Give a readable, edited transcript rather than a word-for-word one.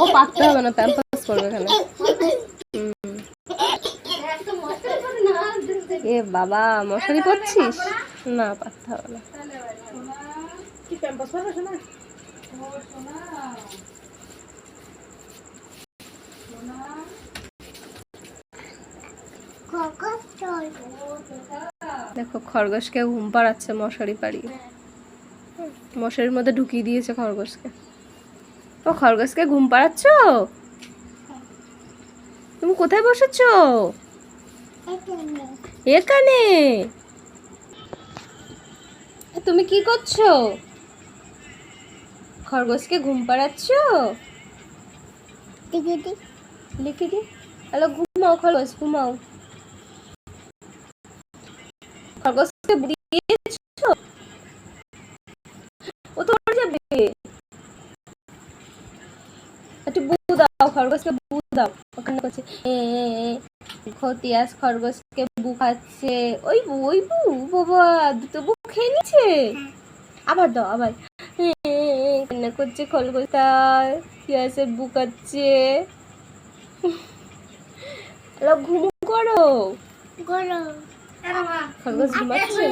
ও পাততে হবে না, প্যাম্পাস করবে এখানে। এ বাবা, মশারি পরছিস? না, পাততে হবে না। দেখো খরগোশকে ঘুম পাড়াচ্ছে মশারি পাড়িয়ে, মশারির মধ্যে ঢুকিয়ে দিয়েছে খরগোশকে। ও খরগোশকে ঘুম পাড়াচ্ছ? তুমি কোথায় বসেছো? এখানে। তুমি কি করছো? খরগোশকে ঘুম পাড়াচ্ছ? লিখে দি। হ্যালো, ঘুমাও খরগোশ, ঘুমাও। খরগোশকে দিয়েছো? ও তো মরে যাবে। একটু বু দাও খরগোশকে, বু দাও। ওখানে করছে খতিয়াস খরগোশকে বু খাচ্ছে। ওই বু, ওই বু। বাবা, দুটো বু খেয়ে নিচ্ছে। আবার দাও, আবার। কান্না করছে খরগোশটা, তিয়াসের বু খাচ্ছে। ঘুম করো। খরগোশ ঘুমাচ্ছে।